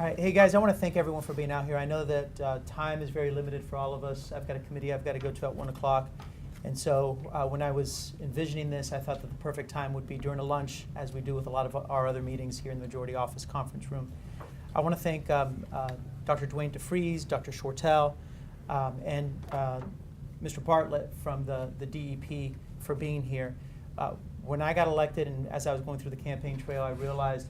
All right, hey guys, I want to thank everyone for being out here. I know that time is very limited for all of us. I've got a committee I've got to go to at 1 o'clock. And so when I was envisioning this, I thought that the perfect time would be during a lunch, as we do with a lot of our other meetings here in the Majority Office Conference Room. I want to thank Dr. Dwayne DeFries, Dr. Shortell, and Mr. Bartlett from the DEP for being here. When I got elected and as I was going through the campaign trail, I realized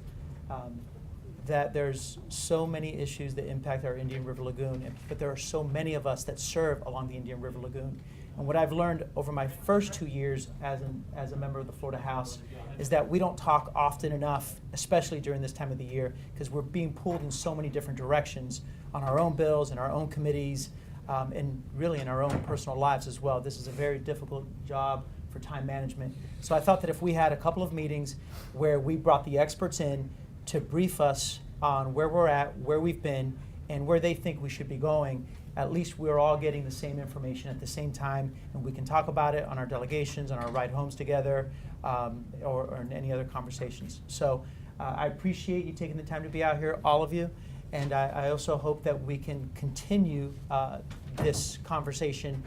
that there's so many issues that impact our Indian River Lagoon, but there are so many of us that serve along the Indian River Lagoon. And what I've learned over my first 2 years as a member of the Florida House is that we don't talk often enough, especially during this time of the year, because we're being pulled in so many different directions on our own bills and our own committees, and really in our own personal lives as well. This is a very difficult job for time management. So I thought that if we had a couple of meetings where we brought the experts in to brief us on where we're at, where we've been, and where they think we should be going, at least we're all getting the same information at the same time, and we can talk about it on our delegations, on our ride homes together, or in any other conversations. So I appreciate you taking the time to be out here, all of you, and I also hope that we can continue this conversation,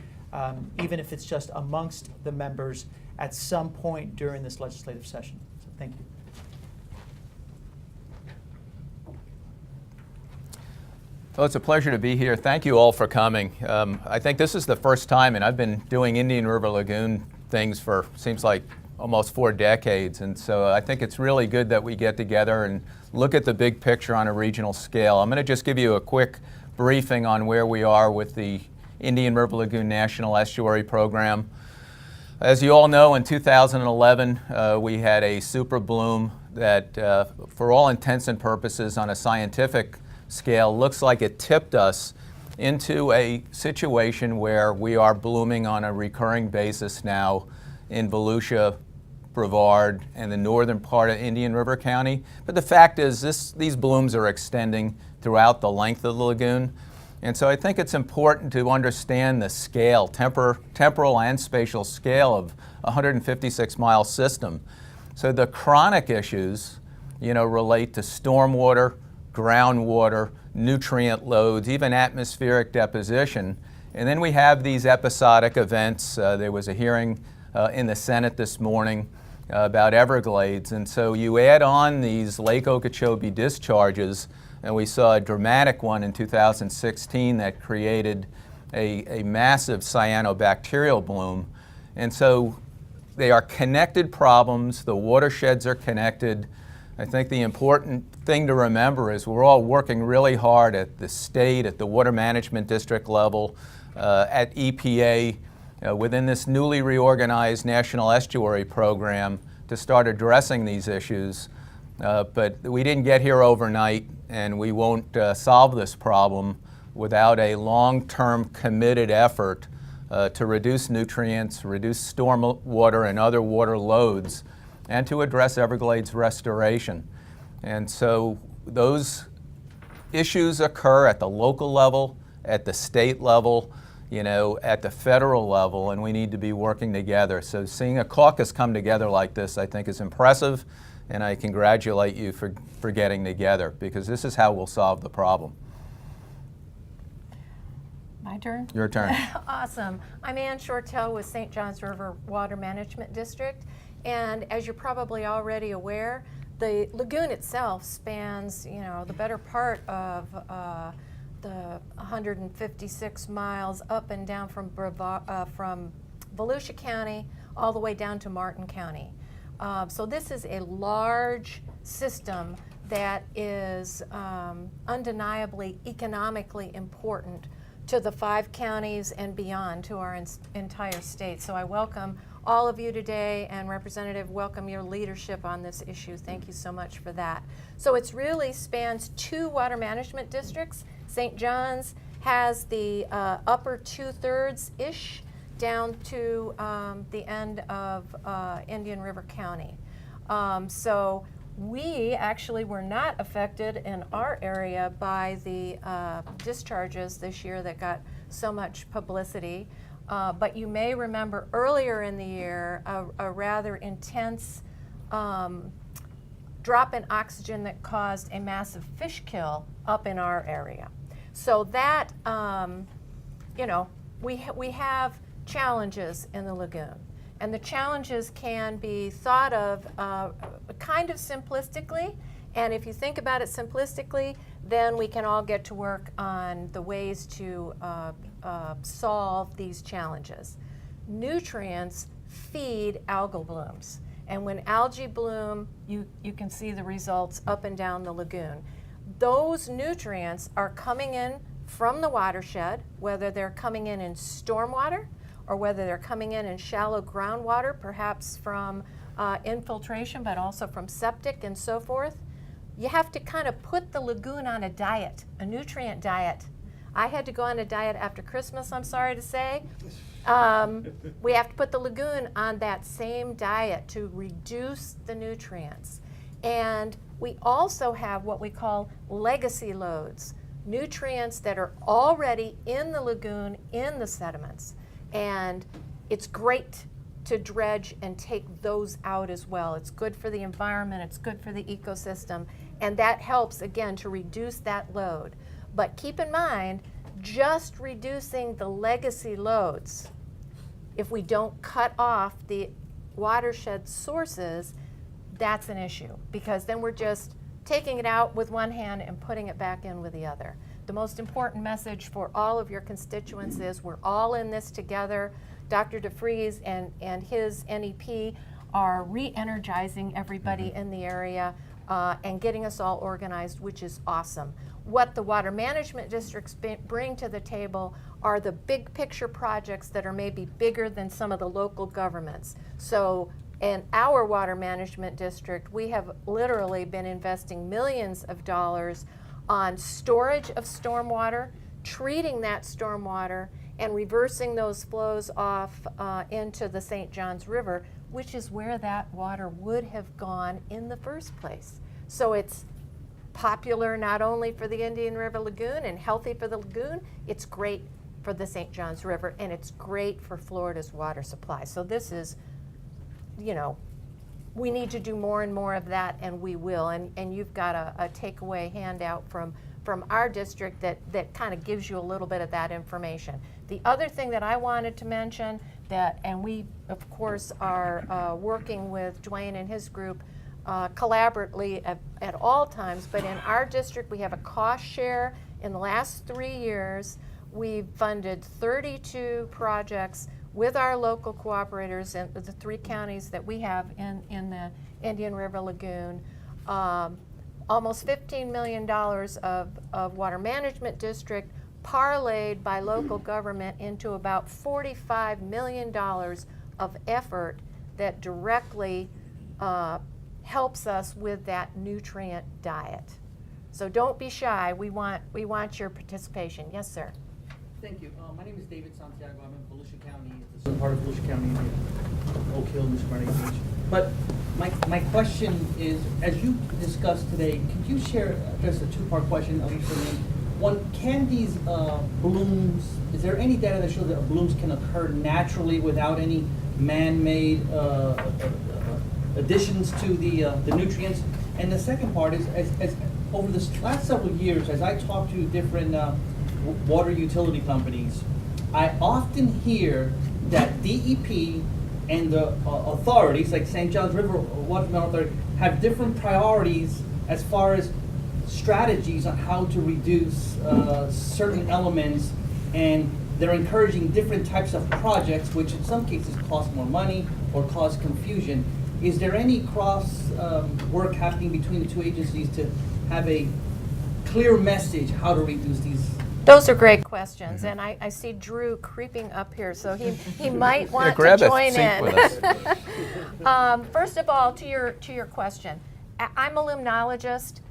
even if it's just amongst the members at some point during this legislative session. So thank you. Well, it's a pleasure to be here. Thank you all for coming. I think this is the first time, and I've been doing Indian River Lagoon things for, seems like, almost 4 decades. And so I think it's really good that we get together and look at the big picture on a regional scale. I'm going to just give you a quick briefing on where we are with the Indian River Lagoon National Estuary Program. As you all know, in 2011, we had a super bloom that, for all intents and purposes on a scientific scale, looks like it tipped us into a situation where we are blooming on a recurring basis now in Volusia, Brevard, and the northern part of Indian River County. But the fact is, these blooms are extending throughout the length of the lagoon. And so I think it's important to understand the scale, temporal and spatial scale of a 156-mile system. So the chronic issues, relate to stormwater, groundwater, nutrient loads, even atmospheric deposition. And then we have these episodic events. There was a hearing in the Senate this morning about Everglades. And so you add on these Lake Okeechobee discharges, and we saw a dramatic one in 2016 that created a massive cyanobacterial bloom. And so they are connected problems. The watersheds are connected. I think the important thing to remember is we're all working really hard at the state, at the Water Management District level, at EPA, within this newly reorganized National Estuary Program to start addressing these issues. But we didn't get here overnight, and we won't solve this problem without a long-term committed effort to reduce nutrients, reduce storm water and other water loads, and to address Everglades restoration. And so those issues occur at the local level, at the state level, at the federal level, and we need to be working together. So seeing a caucus come together like this, I think, is impressive, and I congratulate you for getting together, because this is how we'll solve the problem. My turn? Your turn. Awesome. I'm Ann Shortell with St. Johns River Water Management District. And as you're probably already aware, the lagoon itself spans, the better part of the 156 miles up and down from Volusia County all the way down to Martin County. So this is a large system that is undeniably economically important to the 5 counties and beyond, to our entire state. So I welcome all of you today, and Representative, welcome your leadership on this issue. Thank you so much for that. So it really spans 2 water management districts. St. John's has the upper 2/3-ish down to the end of Indian River County. So we actually were not affected in our area by the discharges this year that got so much publicity. But you may remember earlier in the year a rather intense drop in oxygen that caused a massive fish kill up in our area. So that, you know, we have challenges in the lagoon. And the challenges can be thought of kind of simplistically. And if you think about it simplistically, then we can all get to work on the ways to solve these challenges. Nutrients feed algal blooms. And when algae bloom, you can see the results up and down the lagoon. Those nutrients are coming in from the watershed, whether they're coming in stormwater or whether they're coming in shallow groundwater, perhaps from infiltration, but also from septic and so forth. You have to kind of put the lagoon on a diet, a nutrient diet. I had to go on a diet after Christmas, I'm sorry to say. We have to put the lagoon on that same diet to reduce the nutrients. And we also have what we call legacy loads, nutrients that are already in the lagoon, in the sediments. And it's great to dredge and take those out as well. It's good for the environment, it's good for the ecosystem, and that helps, again, to reduce that load. But keep in mind, just reducing the legacy loads, if we don't cut off the watershed sources, that's an issue, because then we're just taking it out with one hand and putting it back in with the other. The most important message for all of your constituents is we're all in this together. Dr. DeFries and his NEP are re-energizing everybody in the area and getting us all organized, which is awesome. What the water management districts bring to the table are the big picture projects that are maybe bigger than some of the local governments. So in our water management district, we have literally been investing millions of dollars on storage of stormwater, treating that stormwater, and reversing those flows off into the St. Johns River, which is where that water would have gone in the first place. So it's popular not only for the Indian River Lagoon and healthy for the lagoon, it's great for the St. Johns River, and it's great for Florida's water supply. So this is, you know, we need to do more and more of that, and we will. And you've got a takeaway handout from our district that kind of gives you a little bit of that information. The other thing that I wanted to mention, and we, of course, are working with Dwayne and his group collaboratively at all times, but in our district we have a cost share. In the last 3 years, we've funded 32 projects with our local cooperators in the 3 counties that we have in the Indian River Lagoon. Almost $15 million of water management district parlayed by local government into about $45 million of effort that directly helps us with that nutrient diet. So don't be shy. We want your participation. Yes, sir. Thank you. My name is David Santiago. I'm in Volusia County. It's a part of Volusia County, Oak Hill, New Smyrna Beach. But my question is, as you discussed today, could you share just a 2-part question, at least for me? One, can these blooms, is there any data that shows that blooms can occur naturally without any man-made additions to the nutrients? And the second part is, as over the last several years, as I talk to different water utility companies, I often hear that DEP and the authorities, like St. Johns River Water Management Authority, have different priorities as far as strategies on how to reduce certain elements, and they're encouraging different types of projects, which in some cases cost more money or cause confusion. Is there any cross work happening between the 2 agencies to have a clear message how to reduce these? Those are great questions, and I see Drew creeping up here, so he might want to join in. With us. First of all, to your question, I'm a limnologist.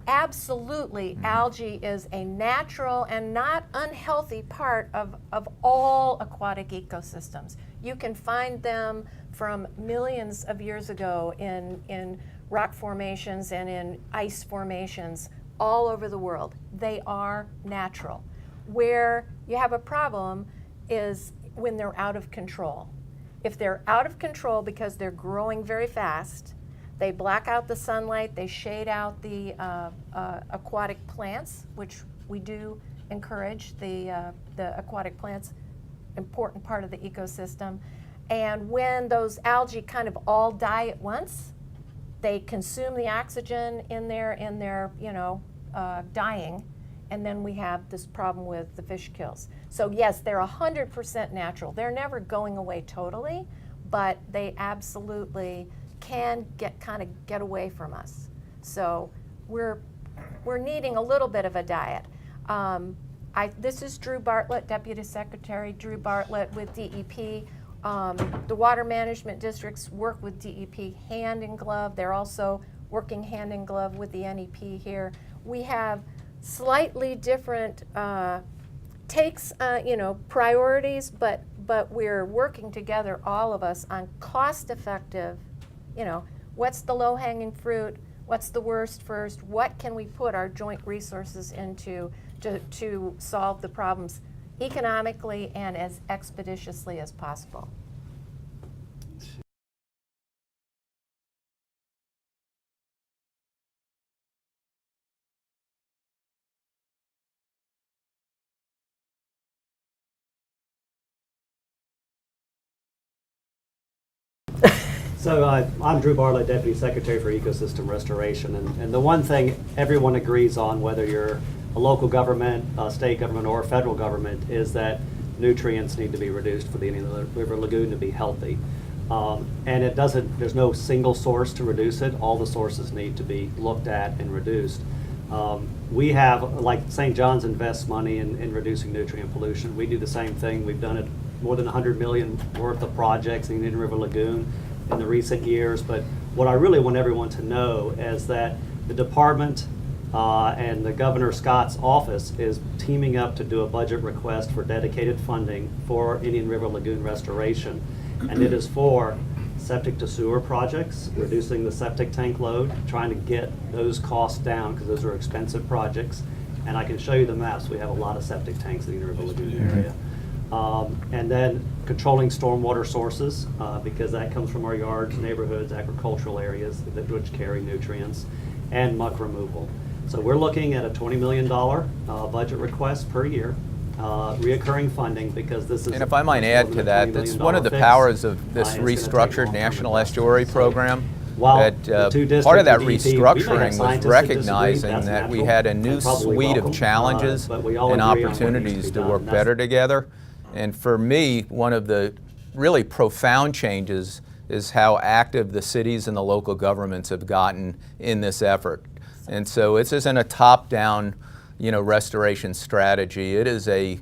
Absolutely, algae is a natural and not unhealthy part of all aquatic ecosystems. You can find them from millions of years ago in rock formations and in ice formations all over the world. They are natural. Where you have a problem is when they're out of control. If they're out of control because they're growing very fast, They block out the sunlight, they shade out the aquatic plants, which we do encourage, the aquatic plants, important part of the ecosystem. And when those algae kind of all die at once, they consume the oxygen in their dying, and then we have this problem with the fish kills. So yes, they're 100% natural. They're never going away totally, but they absolutely can get away from us. So we're needing a little bit of a diet. This is Drew Bartlett, Deputy Secretary Drew Bartlett with DEP. The water management districts work with DEP hand in glove. They're also working hand in glove with the NEP here. We have slightly different takes, priorities, but we're working together, all of us, on cost-effective, what's the low-hanging fruit, what's the worst first, what can we put our joint resources into to solve the problems economically and as expeditiously as possible. So I'm Drew Bartlett, Deputy Secretary for Ecosystem Restoration, and the one thing everyone agrees on, whether you're a local government, a state government, or a federal government, is that nutrients need to be reduced for the Indian River Lagoon to be healthy. And there's no single source to reduce it. All the sources need to be looked at and reduced. We have, like St. John's invests money in reducing nutrient pollution. We do the same thing. We've done it more than 100 million worth of projects in the Indian River Lagoon in the recent years. But what I really want everyone to know is that the department and the Governor Scott's office is teaming up to do a budget request for dedicated funding for Indian River Lagoon restoration. And it is for septic to sewer projects, reducing the septic tank load, trying to get those costs down because those are expensive projects. And I can show you the maps. We have a lot of septic tanks in the Indian River Lagoon area. And then controlling stormwater sources because that comes from our yards, neighborhoods, agricultural areas which carry nutrients, and muck removal. So we're looking at a $20 million budget request per year, reoccurring funding, because this is. And if I might add to that, that's one of the powers of this restructured National Estuary Program. That part of that restructuring was recognizing that we had a new suite of challenges and opportunities to work better together. And for me, one of the really profound changes is how active the cities and the local governments have gotten in this effort. And so this isn't a top-down, restoration strategy. It is a,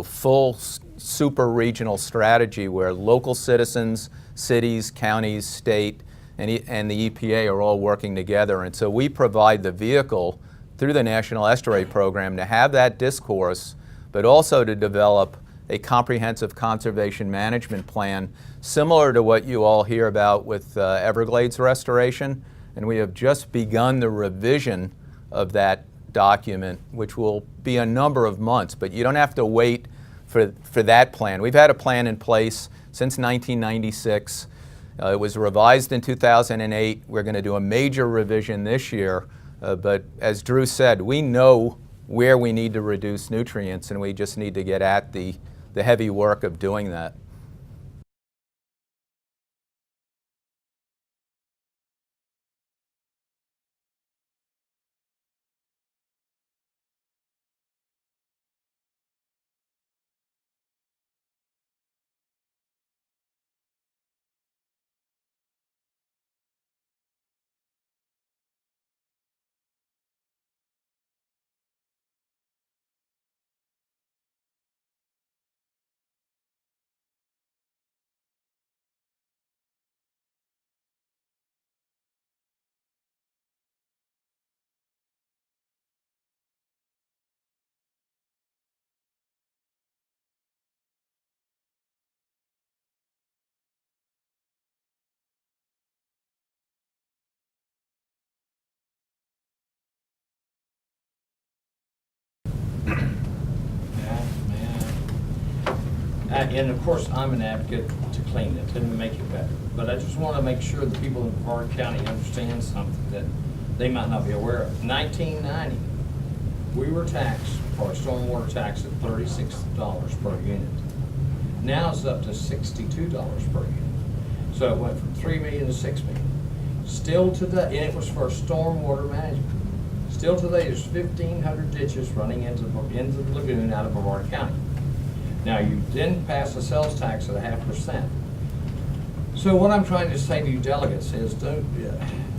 full super regional strategy where local citizens, cities, counties, state, and the EPA are all working together. And so we provide the vehicle through the National Estuary Program to have that discourse, but also to develop a comprehensive conservation management plan similar to what you all hear about with Everglades restoration. And we have just begun the revision of that document, which will be a number of months, but you don't have to wait for that plan. We've had a plan in place since 1996. It was revised in 2008. We're going to do a major revision this year, but as Drew said, we know where we need to reduce nutrients, and we just need to get at the heavy work of doing that. And of course, I'm an advocate to clean it and make it better. But I just want to make sure the people in Brevard County understand something that they might not be aware of. 1990, we were taxed for a stormwater tax at $36 per unit. Now it's up to $62 per unit. So it went from 3 million to 6 million. Still today, and it was for stormwater management. Still today, there's 1,500 ditches running into the lagoon out of Brevard County. Now, you didn't pass a sales tax at 0.5%. So what I'm trying to say to you delegates is,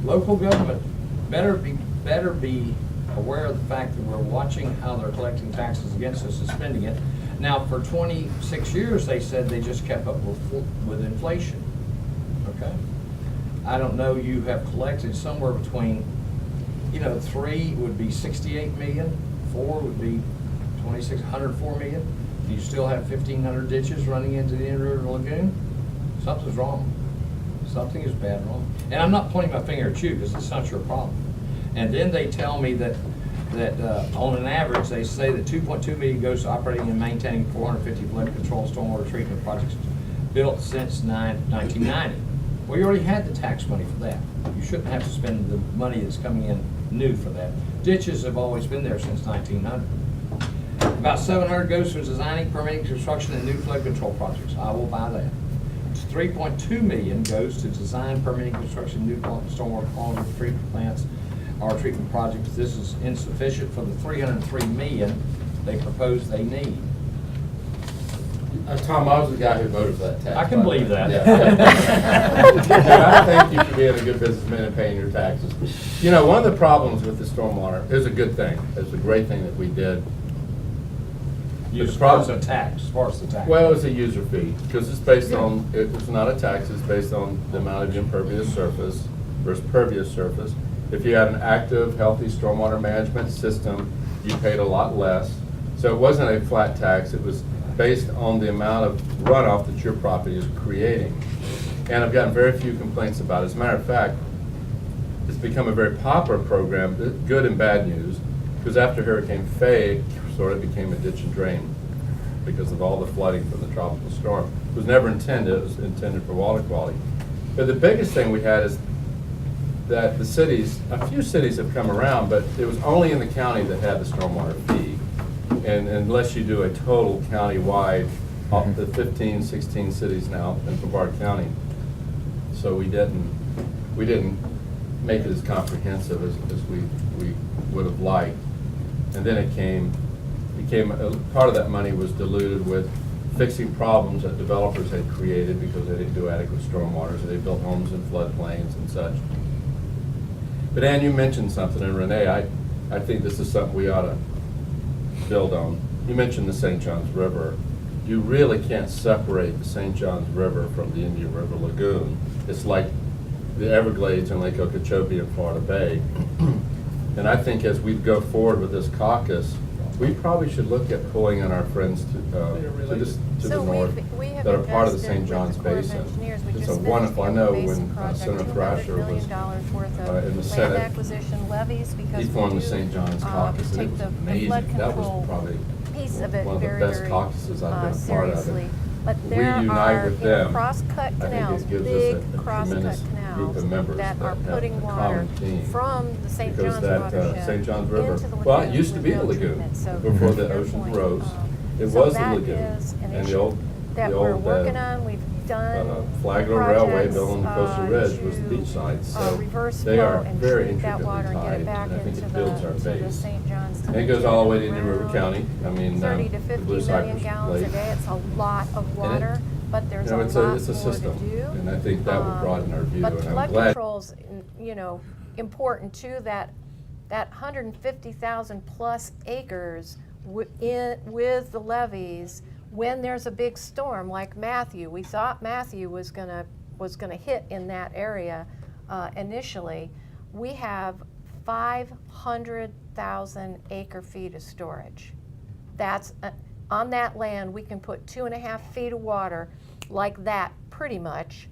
local government better be aware of the fact that we're watching how they're collecting taxes against us and spending it. Now, for 26 years, they said they just kept up with inflation, okay? I don't know, you have collected somewhere between, 3 would be 68 million, 4 would be 104 million. Do you still have 1,500 ditches running into the Indian River Lagoon? Something's wrong. Something is bad wrong. And I'm not pointing my finger at you because it's not your problem. And then they tell me that on an average, they say that 2.2 million goes to operating and maintaining 450 flood control stormwater treatment projects built since 1990. Well, you already had the tax money for that. You shouldn't have to spend the money that's coming in new for that. Ditches have always been there since 1900. About 700 goes to designing, permitting, construction, and new flood control projects. I will buy that. 3.2 million goes to design, permitting, construction, new stormwater quality treatment plants or treatment projects. This is insufficient for the 303 million they propose they need. Tom, I was the guy who voted for that tax. I can believe that. Yeah. I think you should be a good businessman and paying your taxes. One of the problems with the stormwater is a good thing. It's a great thing that we did. As far as the tax. Well, it's a user fee, because it's based on, it's not a tax, it's based on the amount of impervious surface versus pervious surface. If you had an active, healthy stormwater management system, you paid a lot less. So it wasn't a flat tax, it was based on the amount of runoff that your property is creating. And I've gotten very few complaints about it. As a matter of fact, it's become a very popular program, good and bad news, because after Hurricane Faye, sort of became a ditch and drain because of all the flooding from the tropical storm. It was never intended, it was intended for water quality. But the biggest thing we had is that the cities, a few cities have come around, but it was only in the county that had the stormwater fee. And unless you do a total county-wide, up to 15, 16 cities now in Brevard County. So we didn't make it as comprehensive as we would have liked. And then it became part of that money was diluted with fixing problems that developers had created because they didn't do adequate stormwater, so they built homes in floodplains and such. But Ann, you mentioned something, and Renee, I think this is something we ought to build on. You mentioned the St. Johns River. You really can't separate the St. Johns River from the Indian River Lagoon. It's like the Everglades and Lake Okeechobee in Florida Bay. And I think as we go forward with this caucus, we probably should look at pulling in our friends to the north that are part of the St. Johns Basin. It's a wonderful, I know when Senator Thrasher was in the Senate, he formed the St. Johns caucus, and it was amazing. That was probably one of the best caucuses I've been a part of. And But we there unite are with them, cross-cut I canals, think it gives big us a cross-cut tremendous group canals of members that are have putting a water common theme. from the St. Because John's that watershed St. Johns River, into the well, it lagoon used to with be a no lagoon treatment. So before to the your ocean point, rose. It so was a that lagoon. is an And the issue old, that the we're old working on. We've done Flagler Railway projects, built on the coastal ridge was the to, beach side. So reverse they flow are and very treat that intricately water and get tied, it back and I think into it builds our to the base. St. John's. And it goes all the way to Indian River County. I mean, 30 to the 50 Blue million Cypress gallons a Lake. day. It's a lot of water, but there's You know, a it's lot a more system, to do. and I think that would broaden our view. But And I'm flood glad. control's, important too. That 150,000 plus acres with the levees. When there's a big storm like Matthew, we thought Matthew was gonna hit in that area initially. We have 500,000 acre feet of storage. That's on that land. We can put 2.5 feet of water like that pretty much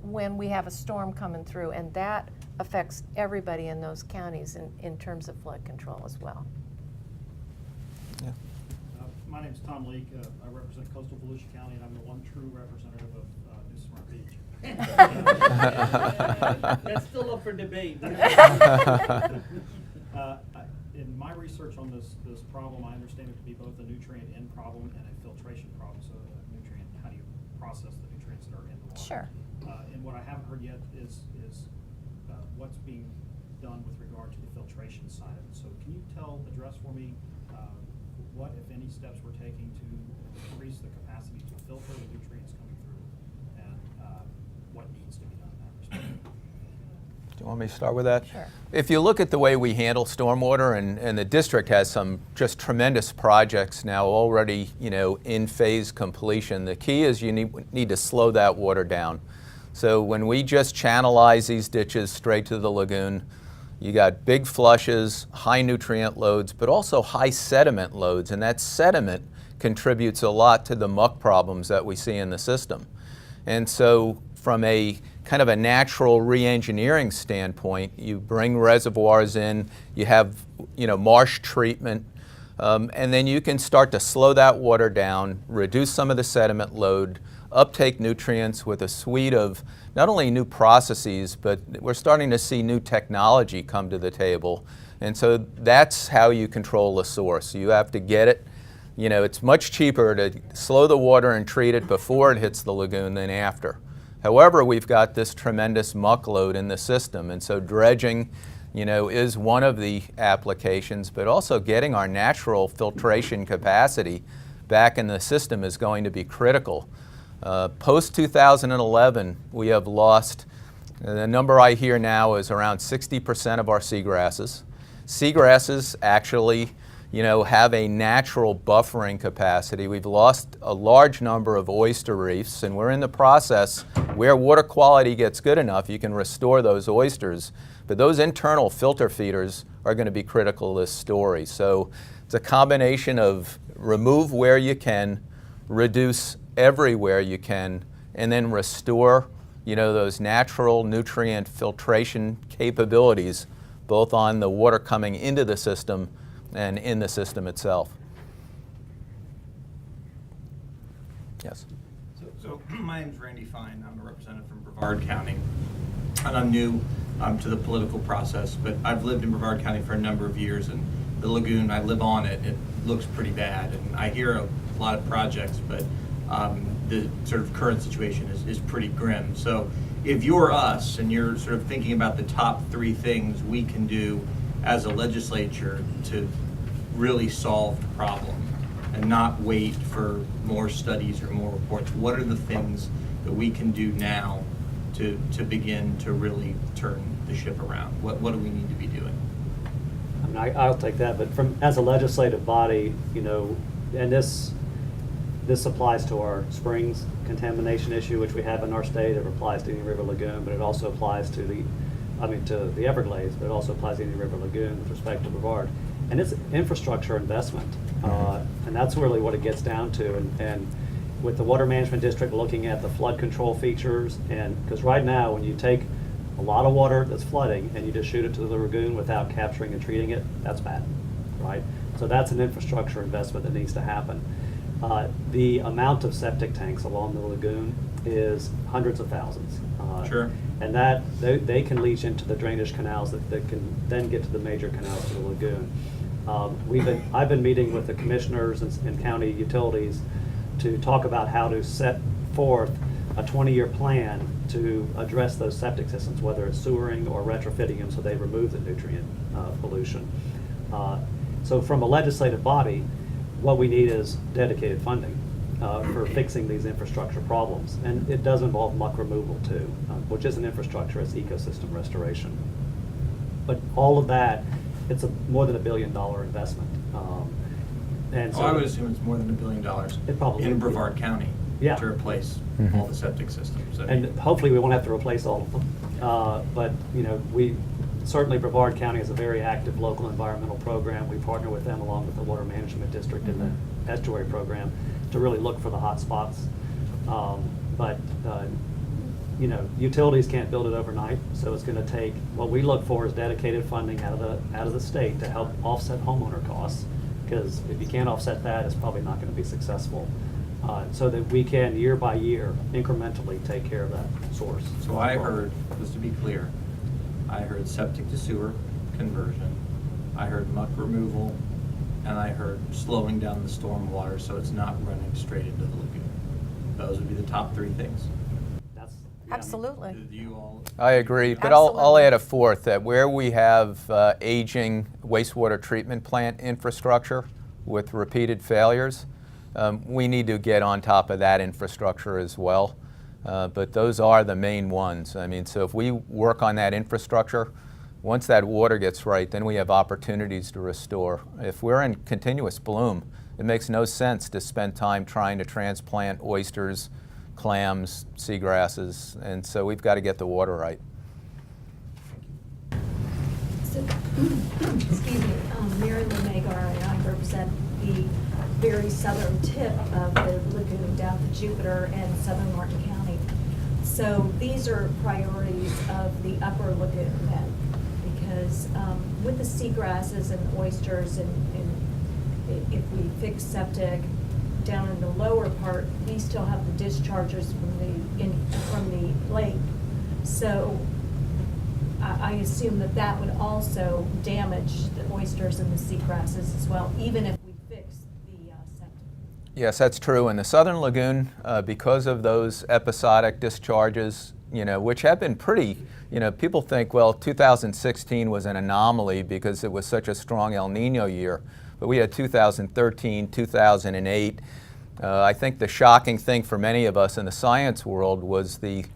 when we have a storm coming through, and that affects everybody in those counties in terms of flood control as well. My name's Tom Leake. I represent coastal Volusia County, and I'm the one true representative of New Smyrna Beach. That's still up for debate. In my research on this problem, I understand it to be both a nutrient in problem and a filtration problem. So nutrient, how do you process the nutrients that are in the water? Sure. And what I haven't heard yet is what's being done with regard to the filtration side of it. So can you address for me what, if any, steps we're taking to increase the capacity to filter the nutrients coming through, and what needs to be done in that respect? Do you want me to start with that? Sure. If you look at the way we handle stormwater, and the district has some just tremendous projects now already, in phase completion, the key is you need to slow that water down. So when we just channelize these ditches straight to the lagoon, you got big flushes, high nutrient loads, but also high sediment loads, and that sediment contributes a lot to the muck problems that we see in the system. And so from a kind of a natural re-engineering standpoint, you bring reservoirs in, you have marsh treatment, and then you can start to slow that water down, reduce some of the sediment load, uptake nutrients with a suite of not only new processes, but we're starting to see new technology come to the table. And so that's how you control the source. You have to get it. It's much cheaper to slow the water and treat it before it hits the lagoon than after. However, we've got this tremendous muck load in the system, and so dredging, is one of the applications, but also getting our natural filtration capacity back in the system is going to be critical. Post-2011, we have lost, the number I hear now is around 60% of our seagrasses. Seagrasses actually, have a natural buffering capacity. We've lost a large number of oyster reefs, and we're in the process where water quality gets good enough, you can restore those oysters. But those internal filter feeders are going to be critical to this story. So it's a combination of remove where you can, reduce everywhere you can, and then restore, those natural nutrient filtration capabilities, both on the water coming into the system and in the system itself. Yes. So my name's Randy Fine. I'm a representative from Brevard County, and I'm new to the political process, but I've lived in Brevard County for a number of years, and the lagoon, I live on it, it looks pretty bad, and I hear a lot of projects, but the sort of current situation is pretty grim. So if you're us and you're sort of thinking about the top 3 things we can do as a legislature to really solve the problem and not wait for more studies or more reports, what are the things that we can do now to begin to really turn the ship around? What do we need to be doing? I mean, I'll take that, but as a legislative body, and this applies to our springs contamination issue, which we have in our state. It applies to Indian River Lagoon, but it also applies to the Everglades, but it also applies to Indian River Lagoon with respect to Brevard. And it's infrastructure investment, and that's really what it gets down to. And with the Water Management District looking at the flood control features, and because right now when you take a lot of water that's flooding and you just shoot it to the lagoon without capturing and treating it, that's bad, right? So that's an infrastructure investment that needs to happen. The amount of septic tanks along the lagoon is hundreds of thousands. Sure. And that they can leach into the drainage canals that can then get to the major canals to the lagoon. I've been meeting with the commissioners and county utilities to talk about how to set forth a 20-year plan to address those septic systems, whether it's sewering or retrofitting them so they remove the nutrient pollution. So from a legislative body, what we need is dedicated funding for fixing these infrastructure problems. And it does involve muck removal too, which isn't infrastructure, it's ecosystem restoration. But all of that, it's more than $1 billion investment. And so I would assume it's more than $1 billion it probably in would be. Brevard County to replace all the septic systems. And hopefully we won't have to replace all of them. But we certainly Brevard County is a very active local environmental program. We partner with them along with the Water Management District in the estuary program to really look for the hot spots. But utilities can't build it overnight, so it's going to take. What we look for is dedicated funding out of the state to help offset homeowner costs because if you can't offset that, it's probably not going to be successful. So that we can, year by year, incrementally take care of that source. So I heard, just to be clear, I heard septic to sewer conversion, I heard muck removal, and I heard slowing down the storm water so it's not running straight into the lagoon. Those would be the top three things. That's, Absolutely. Do you all? I agree, but I'll Absolutely. add a fourth, that where we have aging wastewater treatment plant infrastructure with repeated failures, we need to get on top of that infrastructure as well. But those are the main ones. I mean, so if we work on that infrastructure, once that water gets right, then we have opportunities to restore. If we're in continuous bloom, it makes no sense to spend time trying to transplant oysters, clams, seagrasses, and so we've got to get the water right. So, excuse me, Mary Lou Magar, and I represent the very southern tip of the lagoon down to Jupiter and southern Martin County. So these are priorities of the upper lagoon then, because with the seagrasses and oysters and if we fix septic down in the lower part, we still have the discharges from the lake. So I assume that would also damage the oysters and the seagrasses as well, even if we fix the septic. Yes, that's true. In the southern lagoon, because of those episodic discharges, which have been pretty, people think, well, 2016 was an anomaly because it was such a strong El Nino year. But we had 2013, 2008. I think the shocking thing for many of us in the science world was the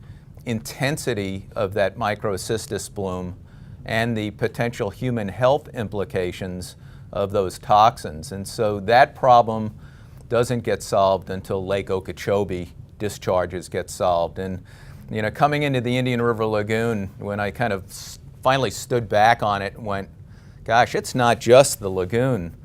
intensity of that microcystis bloom and the potential human health implications of those toxins. And so that problem doesn't get solved until Lake Okeechobee discharges get solved. And coming into the Indian River Lagoon, when I kind of finally stood back on it and went, gosh, it's not just the lagoon.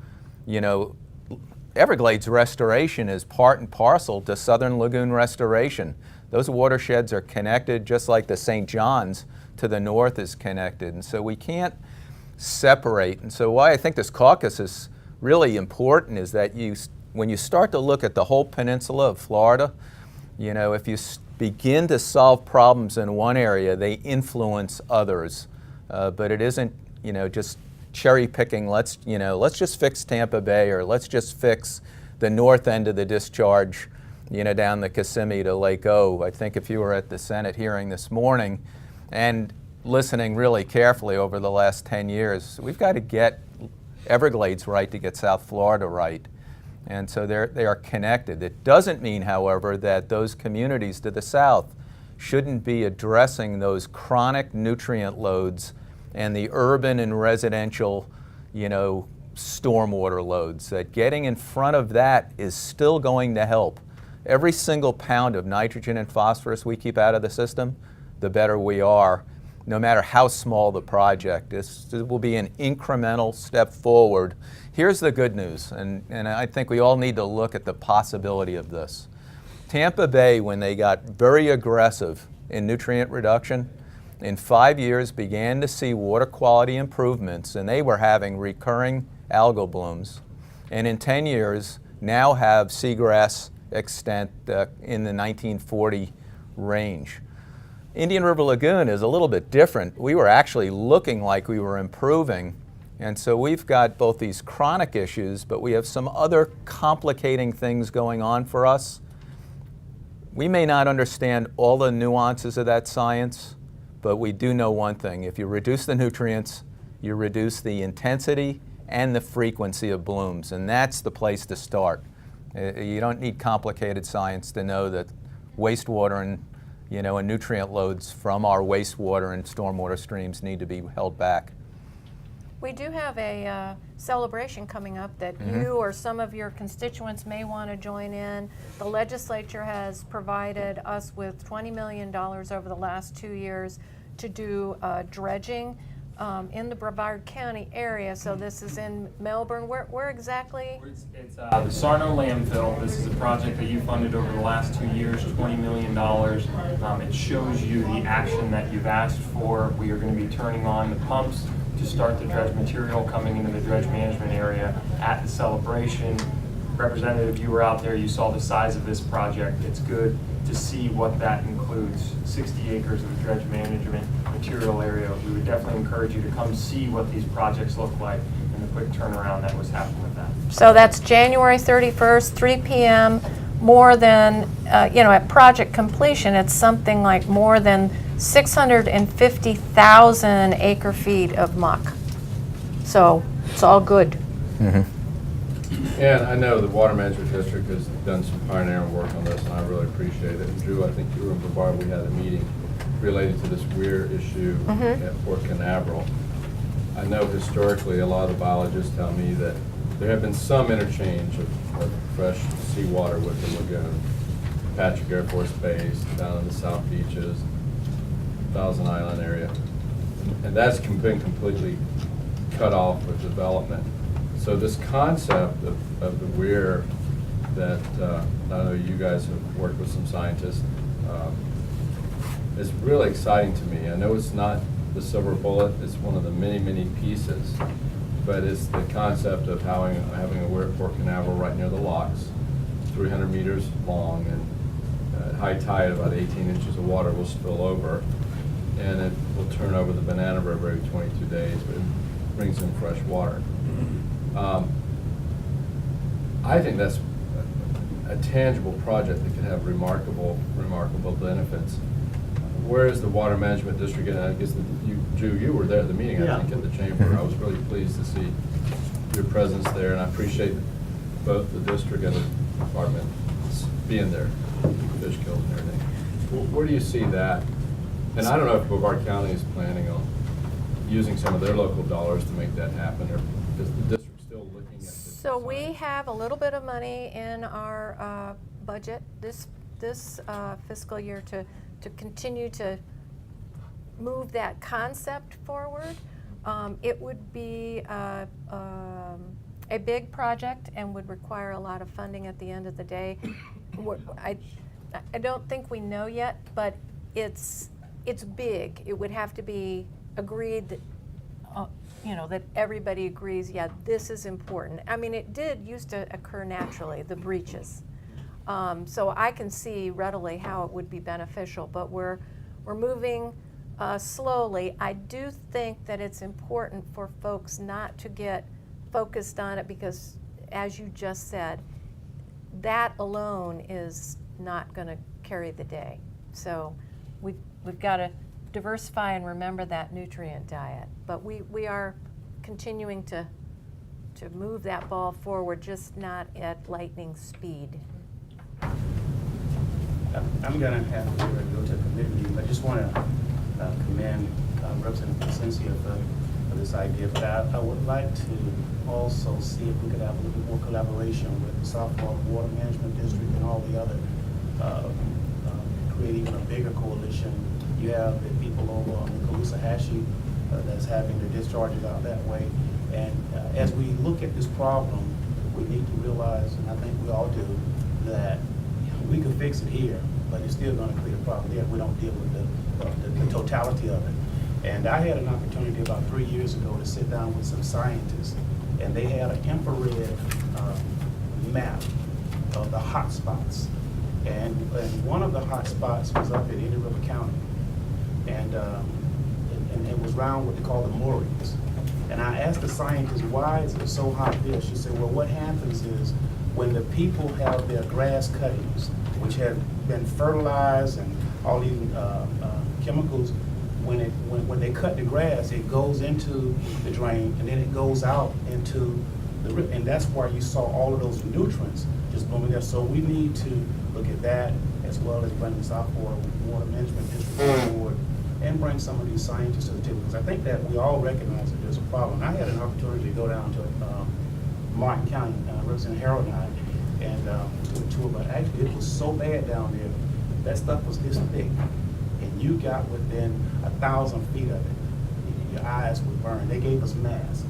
Everglades restoration is part and parcel to Southern Lagoon restoration. Those watersheds are connected, just like the St. John's to the north is connected. And so we can't separate. And so why I think this caucus is really important is that when you start to look at the whole peninsula of Florida, if you begin to solve problems in one area, they influence others. But it isn't, just cherry picking. Let's just fix Tampa Bay, or let's just fix the north end of the discharge, down the Kissimmee to Lake O. I think if you were at the Senate hearing this morning and listening really carefully over the last 10 years, we've got to get Everglades right to get South Florida right. And so they are connected. It doesn't mean, however, that those communities to the south shouldn't be addressing those chronic nutrient loads and the urban and residential, stormwater loads. That getting in front of that is still going to help. Every single pound of nitrogen and phosphorus we keep out of the system, the better we are, no matter how small the project. This will be an incremental step forward. Here's the good news, and I think we all need to look at the possibility of this. Tampa Bay, when they got very aggressive in nutrient reduction, in 5 years began to see water quality improvements, and they were having recurring algal blooms. And in 10 years, now have seagrass extent in the 1940 range. Indian River Lagoon is a little bit different. We were actually looking like we were improving. And so we've got both these chronic issues, but we have some other complicating things going on for us. We may not understand all the nuances of that science, but we do know one thing. If you reduce the nutrients, you reduce the intensity and the frequency of blooms, and that's the place to start. You don't need complicated science to know that wastewater and nutrient loads from our wastewater and stormwater streams need to be held back. We do have a celebration coming up that you or some of your constituents may want to join in. The legislature has provided us with $20 million over the last 2 years to do dredging in the Brevard County area. So this is in Melbourne. Where exactly? It's the Sarno landfill. This is a project that you funded over the last 2 years, $20 million. It shows you the action that you've asked for. We are going to be turning on the pumps to start the dredge material coming into the dredge management area at the celebration. Representative, you were out there, you saw the size of this project. It's good to see what that includes, 60 acres of dredge management material area. We would definitely encourage you to come see what these projects look like and the quick turnaround that was happening with that. So that's January 31st, 3 p.m., more than, at project completion, it's something like more than 650,000 acre feet of muck. So it's all good. And I know the Water Management District has done some pioneering work on this, and I really appreciate it. And Drew, I think you were in Brevard, we had a meeting related to this weir issue at Port Canaveral. I know historically, a lot of biologists tell me that there have been some interchange of fresh seawater with the lagoon. Patrick Air Force Base, down in the South Beaches, Thousand Island area. And that's been completely cut off with development. So this concept of the weir that I know you guys have worked with some scientists is really exciting to me. I know it's not the silver bullet, it's one of the many, many pieces, but it's the concept of having a weir at Port Canaveral right near the locks, 300 meters long, and at high tide about 18 inches of water will spill over, and it will turn over the Banana River every 22 days, but it brings in fresh water. I think that's a tangible project that could have remarkable benefits. Where is the Water Management District? And I guess Drew, you were there at the meeting, I think, at the chamber. I was really pleased to see your presence there, and I appreciate both the district and the department being there, fish kills and everything. Where do you see that? And I don't know if Brevard County is planning on using some of their local dollars to make that happen, or is the district still looking at this? So we have a little bit of money in our budget this fiscal year to continue to move that concept forward. It would be a big project and would require a lot of funding at the end of the day. I don't think we know yet, but it's big. It would have to be agreed that that everybody agrees, yeah, this is important. I mean, it did used to occur naturally, the breaches. So I can see readily how it would be beneficial, but we're moving slowly. I do think that it's important for folks not to get focused on it because, as you just said, that alone is not going to carry the day. So we've got to diversify and remember that nutrient diet. But we are continuing to move that ball forward, just not at lightning speed. I'm going to have to go to a committee meeting. I just want to commend Representative Placencia for this idea, but I would like to also see if we could have a little bit more collaboration with the South Florida Water Management District and all the other, create even a bigger coalition. You have the people over on the Caloosahatchee that's having their discharges out that way. And as we look at this problem, we need to realize, and I think we all do, that we could fix it here, but it's still going to create a problem there if we don't deal with the totality of it. And I had an opportunity about 3 years ago to sit down with some scientists, and they had an infrared map of the hot spots. And one of the hot spots was up in Indian River County. And it was around what they call the moorings. And I asked the scientist, why is it so hot there? She said, well, what happens is when the people have their grass cuttings, which have been fertilized and all these chemicals, when they cut the grass, it goes into the drain and then it goes out into the river. And that's why you saw all of those nutrients just blooming there. So we need to look at that as well as bring the South Florida Water Management District forward and bring some of these scientists to the table, because I think that we all recognize that there's a problem. I had an opportunity to go down to Martin County, Representative Harold and I, and to a tour, but actually it was so bad down there, that stuff was this thick, and you got within 1,000 feet of it, your eyes would burn. They gave us masks.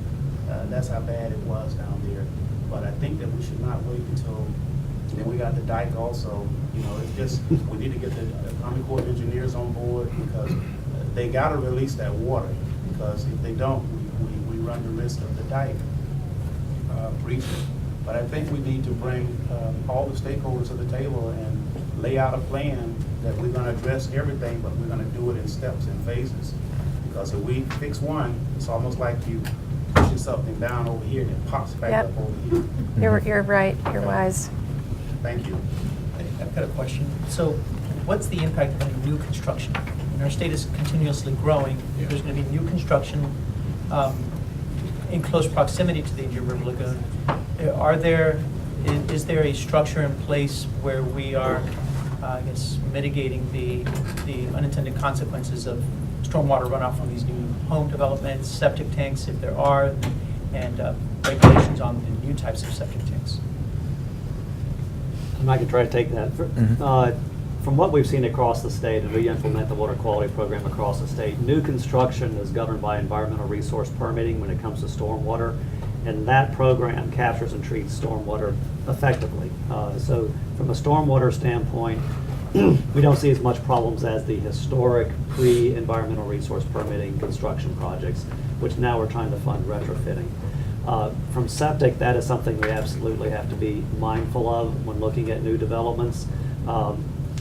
That's how bad it was down there. But I think that we should not wait until, and then we got the dike also. It's just, we need to get the Army Corps of Engineers on board, because they got to release that water, because if they don't, run the risk of the dike breaching. But I think we need to bring all the stakeholders to the table and lay out a plan that we're gonna address everything, but we're gonna do it in steps and phases. Because if we fix one, it's almost like you pushing something down over here and it pops back Yep. up over here. You're right, you're wise. Thank you. I've got a question. So what's the impact of new construction? And our state is continuously growing. There's going to be new construction in close proximity to the Indian River Lagoon. Is there a structure in place where we are, I guess, mitigating the unintended consequences of stormwater runoff from these new home developments, septic tanks, if there are, and regulations on the new types of septic tanks? And I can try to take that. From what we've seen across the state, and we implement the water quality program across the state, new construction is governed by environmental resource permitting when it comes to stormwater, and that program captures and treats stormwater effectively. So from a stormwater standpoint, we don't see as much problems as the historic pre-environmental resource permitting construction projects, which now we're trying to fund retrofitting. From septic, that is something we absolutely have to be mindful of when looking at new developments.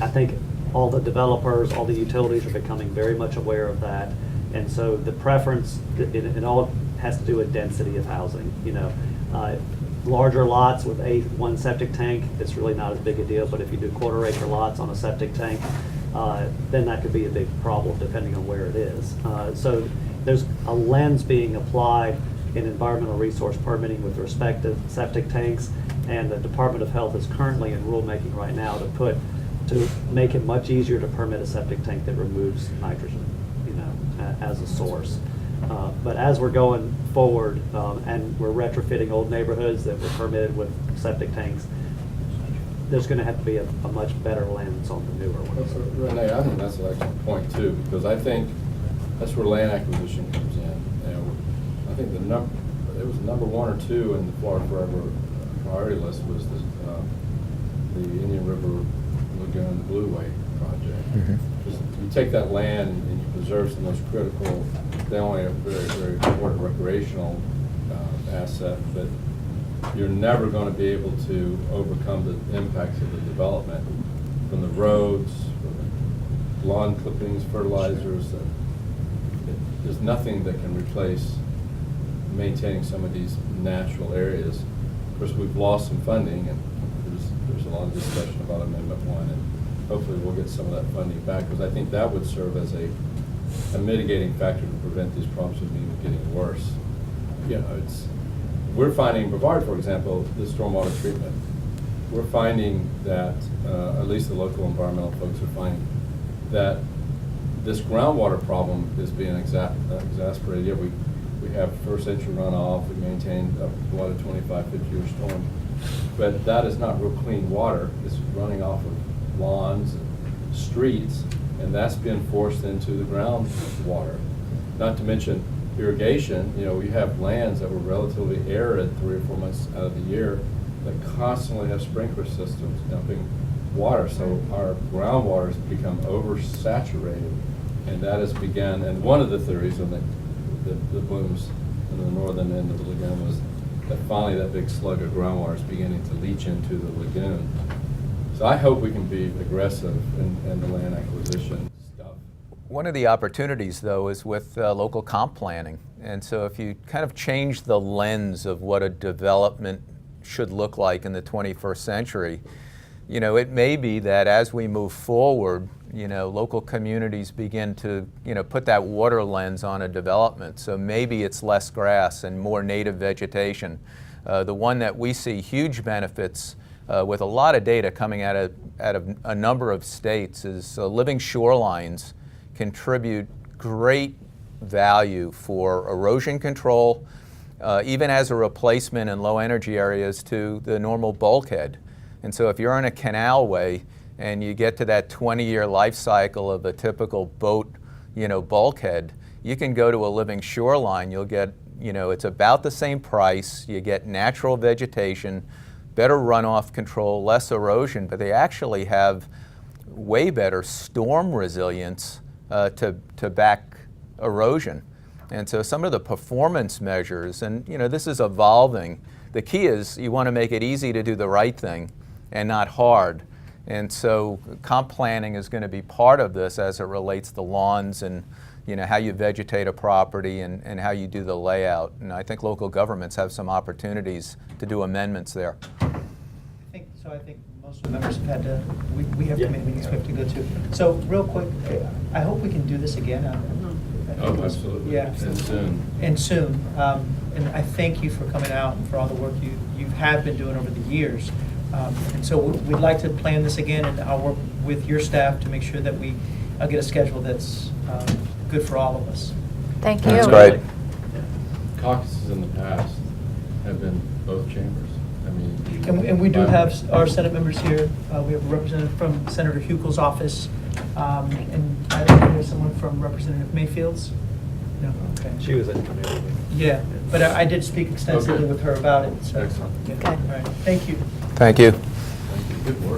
I think all the developers, all the utilities are becoming very much aware of that. And so the preference, it all has to do with density of housing. You know, larger lots with one septic tank, it's really not as big a deal. But if you do quarter-acre lots on a septic tank, then that could be a big problem depending on where it is. So there's a lens being applied in environmental resource permitting with respect to septic tanks, and the Department of Health is currently in rulemaking right now to make it much easier to permit a septic tank that removes nitrogen, you know, as a source. But as we're going forward and we're retrofitting old neighborhoods that were permitted with septic tanks, there's going to have to be a much better lens on the newer ones. Renee, I think that's an excellent point too, because I think that's where land acquisition comes in. And I think it was number 1 or 2 in the Florida Forever priority list was the Indian River Lagoon Blue Way project. Just, you take that land and you preserve some of those critical, they only a very, very important recreational asset, but you're never going to be able to overcome the impacts of the development from the roads, from the lawn clippings, fertilizers. There's nothing that can replace maintaining some of these natural areas. Of course, we've lost some funding, and there's a lot of discussion about Amendment 1, and hopefully we'll get some of that funding back, because I think that would serve as a mitigating factor to prevent these problems from even getting worse. You know, we're finding, Brevard, for example, the stormwater treatment, we're finding that, at least the local environmental folks are finding, that this groundwater problem is being exacerbated. Yeah, we have first entry runoff, we maintain a lot of 25, 50-year storm, but that is not real clean water. It's running off of lawns and streets, and that's been forced into the groundwater. Not to mention irrigation. You know, we have lands that were relatively arid 3 or 4 months out of the year that constantly have sprinkler systems dumping water, so our groundwater has become oversaturated, and that has begun. And one of the theories of the blooms in the northern end of the lagoon was that finally that big slug of groundwater is beginning to leach into the lagoon. So I hope we can be aggressive in the land acquisition stuff. One of the opportunities, though, is with local comp planning. And so if you kind of change the lens of what a development should look like in the 21st century, you know, it may be that as we move forward, you know, local communities begin to, you know, put that water lens on a development. So maybe it's less grass and more native vegetation. The one that we see huge benefits with a lot of data coming out of a number of states is living shorelines contribute great value for erosion control, even as a replacement in low energy areas to the normal bulkhead. And so if you're on a canalway and you get to that 20-year life cycle of a typical boat, you know, bulkhead, you can go to a living shoreline. You'll get, you know, it's about the same price. You get natural vegetation, better runoff control, less erosion, but they actually have way better storm resilience to back erosion. And so some of the performance measures, and this is evolving. The key is you want to make it easy to do the right thing and not hard. And so comp planning is going to be part of this as it relates to lawns and how you vegetate a property and how you do the layout. And I think local governments have some opportunities to do amendments there. I think most of the members have had to, we have Yeah. committee meetings we have to go to. So real quick, I hope we can do this again. Oh, absolutely. Yeah. And soon. And soon. And I thank you for coming out and for all the work you have been doing over the years. And so we'd like to plan this again, and I'll work with your staff to make sure that we get a schedule that's good for all of us. Thank you. That's great. Caucuses in the past have been both chambers. I mean. And we do have our Senate members here. We have a representative from Senator Huckel's office. And I think there's someone from Representative Mayfield's. No, okay. She was in the committee. Yeah, but I did speak extensively Okay. with her about it. So. Excellent. Yeah. Okay. All right. Thank you. Thank you. Thank you. Good work.